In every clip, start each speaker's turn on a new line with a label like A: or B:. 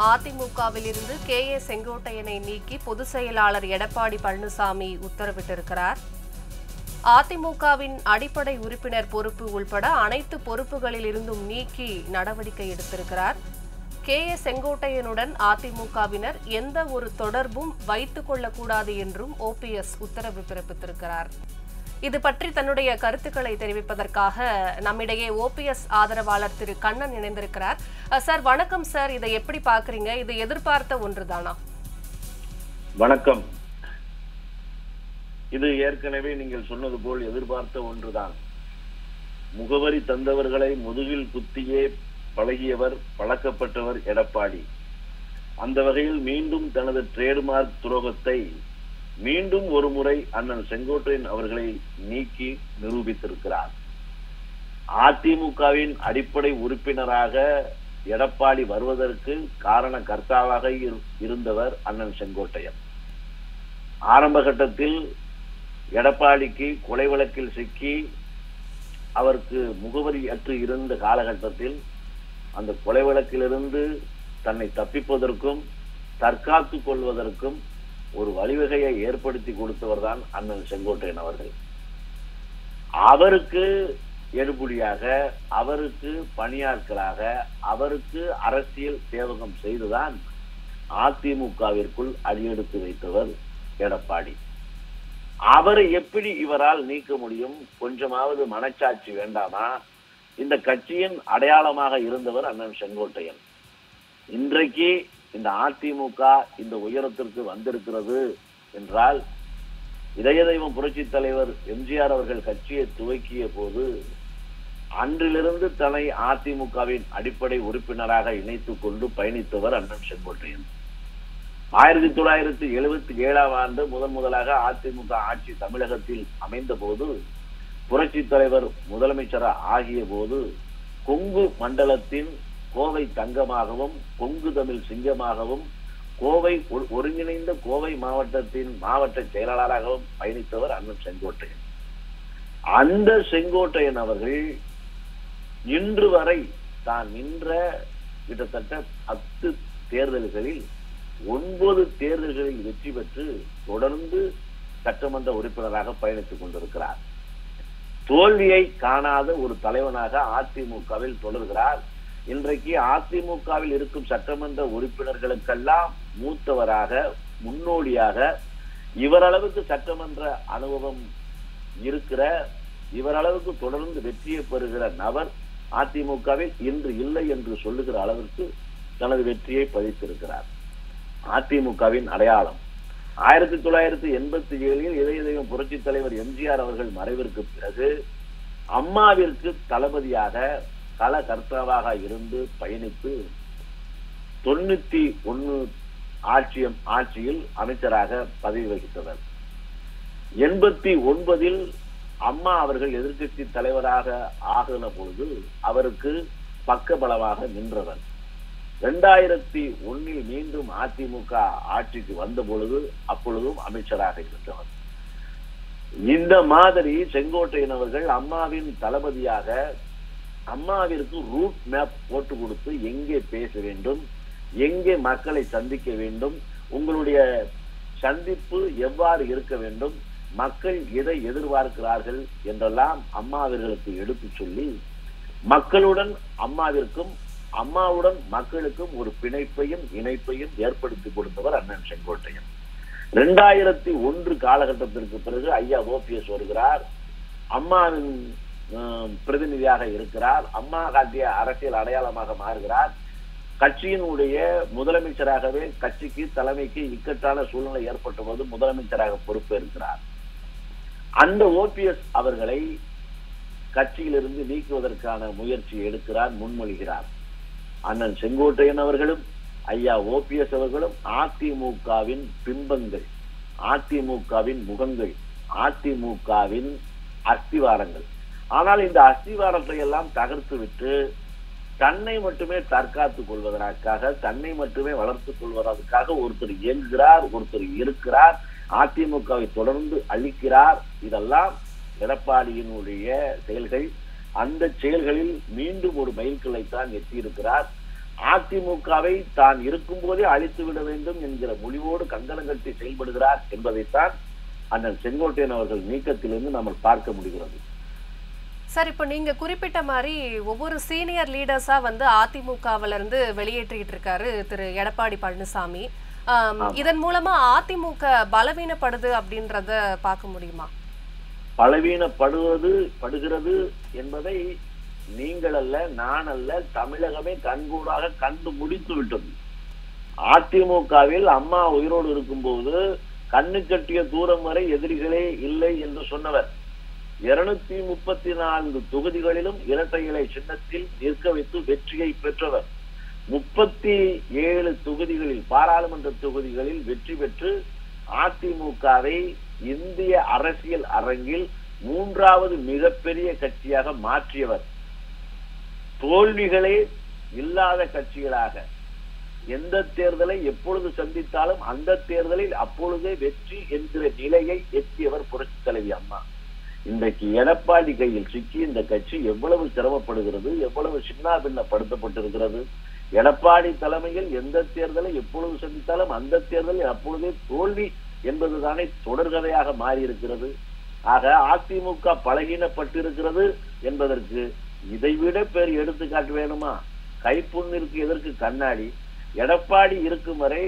A: அதிமுகவில் இருந்து கே.ஏ. செங்கோட்டையனை நீக்கி பொதுச் செயலாளர் எடப்பாடி பழனிசாமி உத்தரவிட்டிருக்கிறார். அதிமுகவின் அடிப்படை உறுப்பினர் பொறுப்பு உள்பட அனைத்து பொறுப்புகளில் இருந்தும் நீக்கி நடவடிக்கை எடுத்திருக்கிறார். கே.ஏ. செங்கோட்டையனுடன் அதிமுகவினர் எந்த ஒரு தொடர்பும் வைத்துக் கொள்ளக்கூடாது என்றும் OPS உத்தரவு பிறப்பித்திருக்கிறார். இது பற்றி தன்னுடைய கருத்துக்களை தெரிவிப்பதற்காக நம்மிடையே OPS ஆதரவாளர் திரு கண்ணன் இணைந்திருக்கிறார். சார் வணக்கம் சார், இதை எப்படி பாக்குறீங்க? இது எதிர்பார்த்த ஒன்றுதானா?
B: வணக்கம். இது ஏற்கனவே நீங்கள் சொன்னது போல் எதிர்பார்த்த ஒன்றுதான். முகவரி தந்தவர்களை முதுகில் குத்தியே பழகியவர், பழக்கப்பட்டவர் எடப்பாடி. அந்த வகையில் மீண்டும் தனது ட்ரேட்மார்க் துரோகத்தை மீண்டும் ஒரு முறை அண்ணன் செங்கோட்டையன் அவர்களை நீக்கி நிரூபித்திருக்கிறார். அதிமுகவின் அடிப்படை உறுப்பினராக எடப்பாடி வருவதற்கு காரண கர்த்தாவாக இருந்தவர் அண்ணன் செங்கோட்டையன். ஆரம்ப கட்டத்தில் எடப்பாடிக்கு கொலை வழக்கில் சிக்கி அவருக்கு முகவரி அற்று இருந்த காலகட்டத்தில் அந்த கொலை வழக்கிலிருந்து தன்னை தப்பிப்பதற்கும் தற்காத்துக் கொள்வதற்கும் ஒரு வழிவகையை ஏற்படுத்தி கொடுத்தவர் தான் அண்ணன் செங்கோட்டையன் அவர்கள். அவருக்கு எடுபடியாக, அவருக்கு பணியாட்களாக, அவருக்கு அரசியல் சேவகம் செய்துதான் அதிமுகவிற்குள் அடியெடுத்து வைத்தவர் எடப்பாடி. அவரை எப்படி இவரால் நீக்க முடியும்? கொஞ்சமாவது மனச்சாட்சி வேண்டாமா? இந்த கட்சியின் அடையாளமாக இருந்தவர் அண்ணன் செங்கோட்டையன். இன்றைக்கு இந்த அதிமுக இந்த உயரத்திற்கு வந்திருக்கிறது என்றால், இதய தெய்வம் புரட்சி தலைவர் எம்ஜிஆர் அவர்கள் கட்சியை துவக்கிய போது அன்றிலிருந்து தன்னை அதிமுகவின் அடிப்படை உறுப்பினராக இணைத்துக் கொண்டு பயணித்தவர் அண்ணன் செங்கோட்டையன். 1977 ஆண்டு முதலாக அதிமுக ஆட்சி தமிழகத்தில் அமைந்த போது, புரட்சி தலைவர் முதலமைச்சராக ஆகிய போது, கொங்கு மண்டலத்தின் கோவை தங்கமாகவும், கொங்கு தமிழ் சிங்கமாகவும், கோவை ஒருங்கிணைந்த கோவை மாவட்டத்தின் மாவட்ட செயலாளராகவும் பயணித்தவர் அண்ணன் செங்கோட்டையன். அந்த செங்கோட்டையன் அவர்கள் இன்று வரை தான் நின்ற கிட்டத்தட்ட 10 தேர்தல்களில் 9 தேர்தல்களில் வெற்றி பெற்று தொடர்ந்து சட்டமன்ற உறுப்பினராக பயணித்துக் கொண்டிருக்கிறார். தோல்வியை காணாத ஒரு தலைவனாக அதிமுகவில் தொடர்கிறார். இன்றைக்கு அதிமுகவில் இருக்கும் சட்டமன்ற உறுப்பினர்களுக்கெல்லாம் மூத்தவராக, முன்னோடியாக, இவரளவுக்கு சட்டமன்ற அனுபவம் இருக்கிற, இவரளவுக்கு தொடர்ந்து வெற்றியை பெறுகிற நபர் அதிமுகவில் இன்று இல்லை என்று சொல்லுகிற அளவிற்கு தனது வெற்றியை பதித்திருக்கிறார். அதிமுகவின் அடையாளம் 1987 இதய தெய்வம் புரட்சி தலைவர் எம்ஜிஆர் அவர்கள் மறைவிற்கு பிறகு அம்மாவிற்கு தளபதியாக, கள கர்த்தாவாக இருந்து பயணித்து 91 ஆட்சியில் அமைச்சராக பதவி வகித்தவர். 89 அம்மா அவர்கள் எதிர்க்கட்சி தலைவராக ஆகின பொழுது அவருக்கு பக்கபலமாக நின்றவர். 2001 மீண்டும் அதிமுக ஆட்சிக்கு வந்த பொழுது அப்பொழுதும் அமைச்சராக இருந்தவர். இந்த மாதிரி செங்கோட்டையன் அவர்கள் அம்மாவின் தளபதியாக அம்மாவிற்கு ரூட் மேப் போட்டு கொடுத்து எங்கே பேச வேண்டும், எங்கே மக்களை சந்திக்க வேண்டும், உங்களுடைய சந்திப்பு எவ்வாறு இருக்க வேண்டும், மக்கள் எதை எதிர்பார்க்கிறார்கள் என்றெல்லாம் அம்மாவர்களுக்கு எடுத்து சொல்லி மக்களுடன் அம்மாவிற்கும், அம்மாவுடன் மக்களுக்கும் ஒரு பிணைப்பையும் இணைப்பையும் ஏற்படுத்தி கொடுத்தவர் அண்ணன் செங்கோட்டையன். 2001 காலகட்டத்திற்கு பிறகு ஐயா OPS வருகிறார். அம்மாவின் பிரதிநிதியாக இருக்கிறார். அம்மா காட்டிய அரசியல் அடையாளமாக மாறுகிறார். கட்சியினுடைய முதலமைச்சராகவே கட்சிக்கு தலைமைக்கு இக்கட்டான சூழ்நிலை ஏற்பட்ட போது முதலமைச்சராக பொறுப்பேற்கிறார். அந்த OPS அவர்களை கட்சியிலிருந்து நீக்குவதற்கான முயற்சி எடுக்கிறார், முன்மொழிகிறார். அண்ணன் செங்கோட்டையன் அவர்களும் ஐயா OPS அவர்களும் அதிமுகவின் பிம்பங்கள், அதிமுகவின் முகங்கள், அதிமுகவின் அஸ்திவாரங்கள். ஆனால் இந்த அஸ்திவாரத்தை எல்லாம் தகர்த்து விட்டு தன்னை மட்டுமே தற்காத்துக் கொள்வதற்காக, தன்னை மட்டுமே வளர்த்துக் கொள்வதற்காக ஒருத்தர் இயங்குகிறார், ஒருத்தர் இருக்கிறார், அதிமுகவை தொடர்ந்து அழிக்கிறார். இதெல்லாம் எடப்பாடியினுடைய செயல்கள். அந்த செயல்களில் மீண்டும் ஒரு மைல்கல்லைத்தான் எட்டியிருக்கிறார். அதிமுகவை தான் இருக்கும் போதே அழித்து விட வேண்டும் என்கிற முடிவோடு கங்கணம் கட்டி செயல்படுகிறார் என்பதைத்தான் அண்ணன் செங்கோட்டையன் அவர்கள் நீக்கத்திலிருந்து நம்ம பார்க்க முடிகிறது.
A: சார், இப்ப நீங்க குறிப்பிட்ட மாதிரி ஒவ்வொரு சீனியர் லீடர்ஸா வந்து அதிமுகவில இருந்து வெளியேற்றிட்டு இருக்காரு திரு எடப்பாடி பழனிசாமி. இதன் மூலமா அதிமுக பலவீனப்படுது அப்படின்றத பார்க்க முடியுமா?
B: படுகிறது என்பதை நீங்கள் அல்ல, நான் அல்ல, தமிழகமே கண்கூடாக கண்டு முடித்து விட்டது. அதிமுகவில் அம்மா உயிரோடு இருக்கும்போது கண்ணு கட்டிய தூரம் வரை எதிரிகளே இல்லை என்று சொன்னவர் 234 தொகுதிகளிலும் இரட்டை இலை சின்னத்தில் நிற்க வைத்து வெற்றியை பெற்றவர். 37 தொகுதிகளில் பாராளுமன்ற தொகுதிகளில் வெற்றி பெற்று அதிமுகவை இந்திய அரசியல் அரங்கில் 3வது மிகப்பெரிய கட்சியாக மாற்றியவர். தோல்விகளே இல்லாத கட்சிகளாக எந்த தேர்தலை எப்பொழுது சந்தித்தாலும் அந்த தேர்தலில் அப்பொழுதே வெற்றி என்கிற நிலையை எட்டியவர் புரட்சி தலைவி அம்மா. இன்றைக்கு எடப்பாடி கையில் சிக்கி இந்த கட்சி எவ்வளவு சிரமப்படுகிறது, எவ்வளவு சின்னாபின்னப்படுத்தப்பட்டிருக்கிறது. எடப்பாடி தலைமையில் எந்த தேர்தலை எப்பொழுது சந்தித்தாலும் அந்த தேர்தலில் அப்பொழுதே தோல்வி என்பதுதானே தொடர்கதையாக மாறியிருக்கிறது. ஆக அதிமுக பலகீனப்பட்டிருக்கிறது என்பதற்கு இதைவிட பேர் எடுத்துக்காட்டு வேணுமா? கைப்புண்ணிற்கு எதற்கு கண்ணாடி? எடப்பாடி இருக்கும் வரை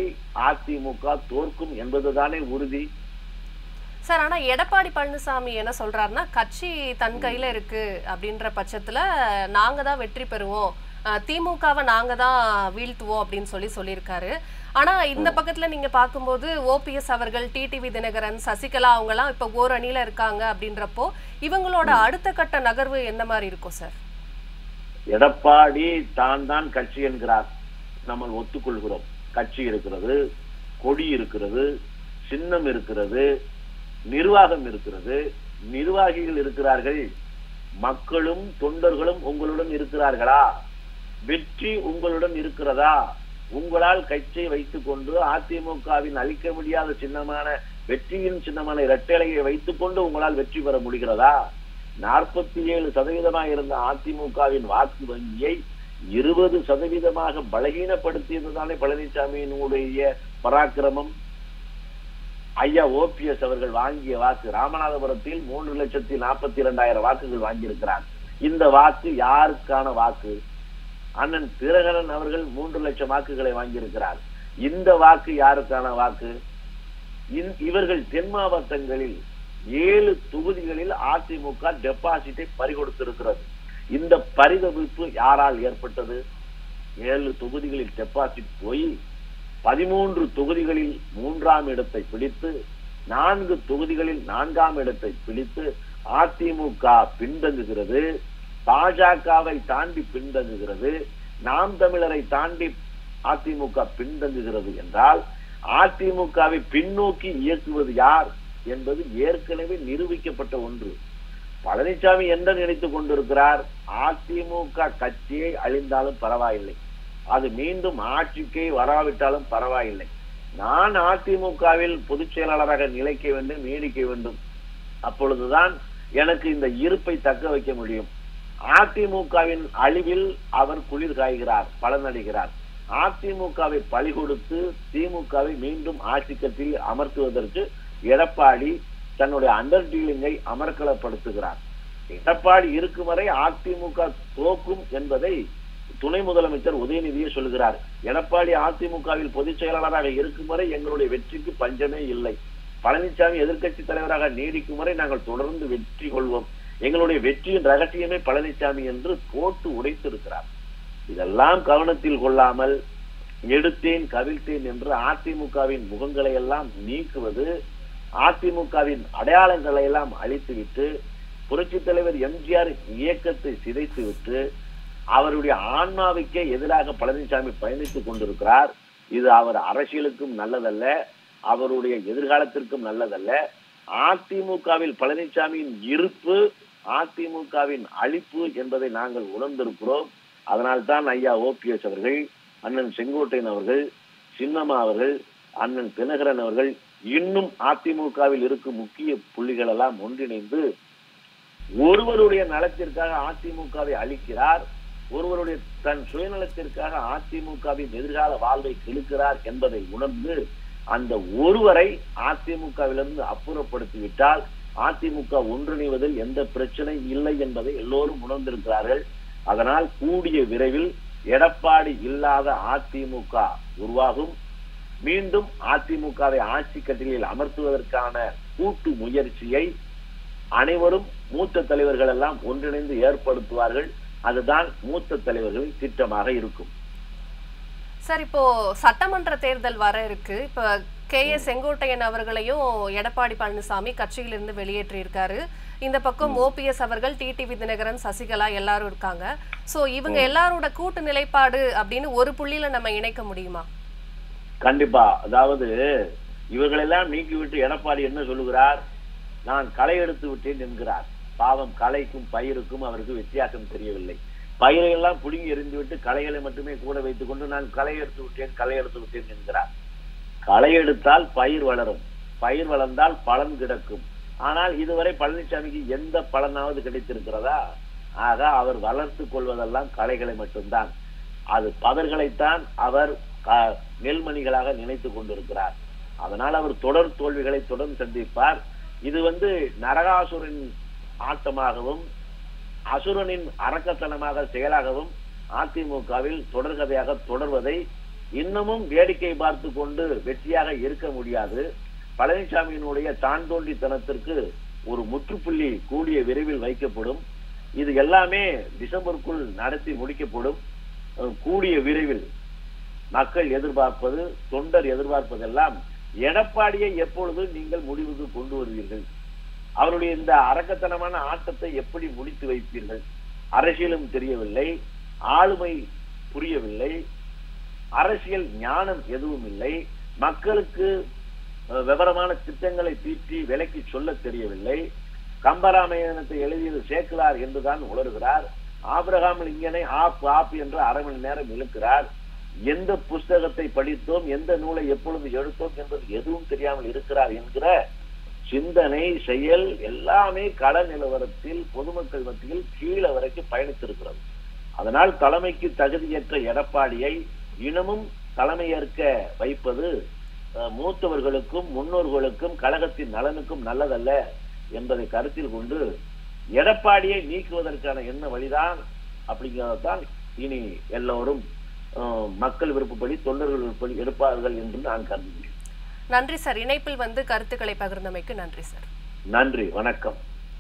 B: அதிமுக தோற்கும் என்பதுதானே உறுதி.
A: சார், ஆனா எடப்பாடி பழனிசாமி என்ன சொல்றாருன்னா, கட்சி தன் கையில இருக்கு அப்படின்ற பட்சத்துல நாங்க தான் வெற்றி பெறுவோம், திமுகவை நாங்க தான் வீழ்த்துவோம் அப்படின்னு சொல்லியிருக்காரு. ஆனா இந்த பக்கத்துல நீங்க பார்க்கும்போது ஓபிஎஸ் அவர்கள், டிடிவி தினகரன், சசிகலா அவங்க எல்லாம் இப்ப ஓரணியில இருக்காங்க. அப்படின்றப்போ இவங்களோட அடுத்த கட்ட நகர்வு என்ன மாதிரி இருக்கும் சார்?
B: எடப்பாடி தான் கட்சி என்கிறார். நம்ம ஒத்துக்கொள்கிறோம். கட்சி இருக்கிறது, கொடி இருக்கிறது, சின்னம் இருக்கிறது, நிர்வாகம் இருக்கிறது, நிர்வாகிகள் இருக்கிறார்கள். மக்களும் தொண்டர்களும் உங்களுடன் இருக்கிறார்களா? வெற்றி உங்களுடன் இருக்கிறதா? உங்களால் கட்சியை வைத்துக் கொண்டு அதிமுகவின் அழிக்க முடியாத சின்னமான வெற்றியின் சின்னமான இரட்டைலையை வைத்துக் கொண்டு உங்களால் வெற்றி பெற முடிகிறதா? 47% இருந்த அதிமுகவின் வாக்கு வங்கியை 20% பலகீனப்படுத்தியதுதானே பழனிசாமியினுடைய பராக்கிரமம். ஐயா ஓபிஎஸ் அவர்கள் வாங்கிய வாக்கு ராமநாதபுரத்தில் 3,42,000 வாக்குகள் வாங்கியிருக்கிறார். இந்த வாக்கு யாருக்கான வாக்கு? அண்ணன் தினகரன் அவர்கள் 3 லட்சம் வாக்குகளை வாங்கியிருக்கிறார். இந்த வாக்கு யாருக்கான வாக்கு? இவர்கள் தென் மாவட்டங்களில் 7 தொகுதிகளில் அதிமுக டெபாசிட்டை பறிகொடுத்திருக்கிறது. இந்த பரிதவிப்பு யாரால் ஏற்பட்டது? 7 தொகுதிகளில் டெபாசிட் போய் 13 தொகுதிகளில் 3ஆம் இடத்தை பிடித்து 4 தொகுதிகளில் 4ஆம் இடத்தை பிடித்து அதிமுக பின்தங்குகிறது. பாஜகவை தாண்டி பின்தங்குகிறது. நாம் தமிழரை தாண்டி அதிமுக பின்தங்குகிறது என்றால் அதிமுகவை பின்னோக்கி இயக்குவது யார் என்பது ஏற்கனவே நிரூபிக்கப்பட்ட ஒன்று. பழனிசாமி என்ன நினைத்துக் கொண்டிருக்கிறார்? அதிமுக கட்சியை அழிந்தாலும் பரவாயில்லை, அது மீண்டும் ஆட்சிக்கே வராவிட்டாலும் பரவாயில்லை, நான் அதிமுகவில் பொதுச் செயலாளராக நிலைக்க வேண்டும், நீடிக்க வேண்டும், அப்பொழுதுதான் எனக்கு இந்த இருப்பை தக்க வைக்க முடியும். அதிமுகவின் அழிவில் அவர் குளிர் காய்கிறார், பலனடைகிறார். அதிமுகவை பழி கொடுத்து திமுகவை மீண்டும் ஆட்சி கட்டில் அமர்த்துவதற்கு எடப்பாடி தன்னுடைய அண்டர் டீலிங்கை அமர்க்கலப்படுத்துகிறார். எடப்பாடி இருக்கும் வரை அதிமுக தோக்கும் என்பதை துணை முதலமைச்சர் உதயநிதியே சொல்கிறார். எடப்பாடி அதிமுகவில் பொதுச் செயலாளராக இருக்கும் வரை எங்களுடைய வெற்றிக்கு பஞ்சமே இல்லை. பழனிசாமி எதிர்கட்சி தலைவராக நீடிக்கும் வரை நாங்கள் தொடர்ந்து வெற்றி கொள்வோம். எங்களுடைய வெற்றியின் ரகசியமே பழனிசாமி என்று போட்டு உடைத்திருக்கிறார். இதெல்லாம் கவனத்தில் கொள்ளாமல் எடுத்தேன் கவிழ்த்தேன் என்று அதிமுகவின் முகங்களை எல்லாம் நீக்குவது, அதிமுகவின் அடையாளங்களை எல்லாம் அழித்துவிட்டு புரட்சி தலைவர் எம்ஜிஆர் இயக்கத்தை சிதைத்துவிட்டு அவருடைய ஆன்மாவுக்கே எதிராக பழனிசாமி பயணித்துக் கொண்டிருக்கிறார். இது அவர் அரசியலுக்கும் நல்லதல்ல, அவருடைய எதிர்காலத்திற்கும் நல்லதல்ல. அதிமுகவில் பழனிசாமியின் இருப்பு அதிமுகவின் அழிப்பு என்பதை நாங்கள் உணர்ந்திருக்கிறோம். அதனால்தான் ஐயா ஓபிஎஸ் அவர்கள், அண்ணன் செங்கோட்டையன் அவர்கள், சின்னம்மா அவர்கள், அண்ணன் தினகரன் அவர்கள், இன்னும் அதிமுகவில் இருக்கும் முக்கிய புள்ளிகள் எல்லாம் ஒன்றிணைந்து ஒருவருடைய நலத்திற்காக அதிமுகவை அழிக்கிறார். ஒருவருடைய தன் சுயநலத்திற்காக அதிமுகவின் எதிர்கால வாழ்வை கெடுக்கிறார் என்பதை உணர்ந்து அந்த ஒருவரை அதிமுகவிலிருந்து அப்புறப்படுத்திவிட்டால் அதிமுக ஒன்றிணைவதில் எந்த பிரச்சனை இல்லை என்பதை எல்லோரும் உணர்ந்திருக்கிறார்கள். அதனால் கூடிய விரைவில் எடப்பாடி இல்லாத அதிமுக உருவாகும். மீண்டும் அதிமுகவை ஆட்சி கட்டிலில் அமர்த்துவதற்கான கூட்டு முயற்சியை அனைவரும் மூத்த தலைவர்கள் எல்லாம் ஒன்றிணைந்து ஏற்படுத்துவார்கள். அதுதான் மூத்த தலைவர்களின் திட்டமாக இருக்கும்.
A: சார், இப்போ சட்டமன்ற தேர்தல் வர இருக்கு. இப்ப செங்கோட்டையன் அவர்களையும் எடப்பாடி பழனிசாமி கட்சியிலிருந்து வெளியேற்றி இருக்காரு. இந்த பக்கம் ஓபிஎஸ் அவர்கள், டிடிவி தினகரன், சசிகலா எல்லாரும் இருக்காங்க. சோ இவங்க எல்லாரோட கூட்டு நிலைப்பாடு அப்படின்னு ஒரு புள்ளியில நம்ம இணைக்க முடியுமா?
B: கண்டிப்பா. அதாவது இவர்களெல்லாம் நீக்கிவிட்டு எடப்பாடி என்ன சொல்லுகிறார்? நான் களை எடுத்து விட்டேன் என்கிறார். பாவம், களைக்கும் பயிருக்கும் அவருக்கு வித்தியாசம் தெரியவில்லை. பயிரை எல்லாம் புடுங்கி எறிந்துவிட்டு களைகளை மட்டுமே கூட வைத்துக் கொண்டு நான் களை எடுத்து விட்டேன் என்கிறார். களை எடுத்தால் பயிர் வளரும், பயிர் வளர்ந்தால் பலன் கிடைக்கும். ஆனால் இதுவரை பழனிசாமிக்கு எந்த பலனாவது கிடைத்திருக்கிறதா? ஆக அவர் வளர்த்து கொள்வதெல்லாம் களைகளை மட்டும்தான். அது பதர்களைத்தான் அவர் நெல்மணிகளாக நினைத்துக் கொண்டிருக்கிறார். அதனால் அவர் தொடர் தோல்விகளை தொடர்ந்து சந்திப்பார். இது நரகாசுரன் ஆட்டமாகவும் அசுரனின் அரக்கத்தனமாக செயலாகவும் அதிமுகவில் தொடர்கதையாக தொடர்வதை இன்னமும் வேடிக்கை பார்த்து கொண்டு வெற்றியாக இருக்க முடியாது. பழனிசாமியினுடைய தான் தோன்றித்தனத்திற்கு ஒரு முற்றுப்புள்ளி கூடிய விரைவில் வைக்கப்படும். இது எல்லாமே டிசம்பருக்குள் நடத்தி முடிக்கப்படும். கூடிய விரைவில் மக்கள் எதிர்பார்ப்பது, தொண்டர் எதிர்பார்ப்பதெல்லாம் எடப்பாடியை எப்பொழுது நீங்கள் முடிவுக்கு கொண்டு வருவீர்கள்? அவருடைய இந்த அரக்கத்தனமான ஆட்டத்தை எப்படி முடித்து வைப்பீர்கள்? அரசியலும் தெரியவில்லை, ஆளுமை புரியவில்லை, அரசியல் ஞானம் எதுவும் இல்லை, மக்களுக்கு விவரமான திட்டங்களை தீட்டி விலைக்கு சொல்ல தெரியவில்லை. கம்பராமாயணத்தை எழுதியது சேக்கிலார் என்றுதான் உணர்கிறார். ஆபிரகாம் லிங்கனை ஆப் என்று அரை மணி நேரம் இழுக்கிறார். எந்த புஸ்தகத்தை படித்தோம், எந்த நூலை எப்பொழுது எடுத்தோம் என்பது எதுவும் தெரியாமல் இருக்கிறார் என்கிற சிந்தனை, செயல் எல்லாமே கள நிலவரத்தில் பொதுமக்கள் மத்தியில் கீழே வரைக்கும் பயணித்திருக்கிறது. அதனால் தலைமைக்கு தகுதியற்ற எடப்பாடியை இனமும் தலைமையேற்க வைப்பது மூத்தவர்களுக்கும் முன்னோர்களுக்கும் கழகத்தின் நலனுக்கும் நல்லதல்ல என்பதை கருத்தில் கொண்டு எடப்பாடியை நீக்குவதற்கான என்ன வழிதான் அப்படிங்கிறதான் இனி எல்லோரும் மக்கள் விருப்பப்படி, தொண்டர்கள் விருப்பப்படி எடுப்பார்கள் என்று நான் கருதுகிறேன்.
A: நன்றி சார். இணைப்பில் கருத்துக்களை பகிர்ந்தமைக்கு நன்றி சார்.
B: நன்றி, வணக்கம்.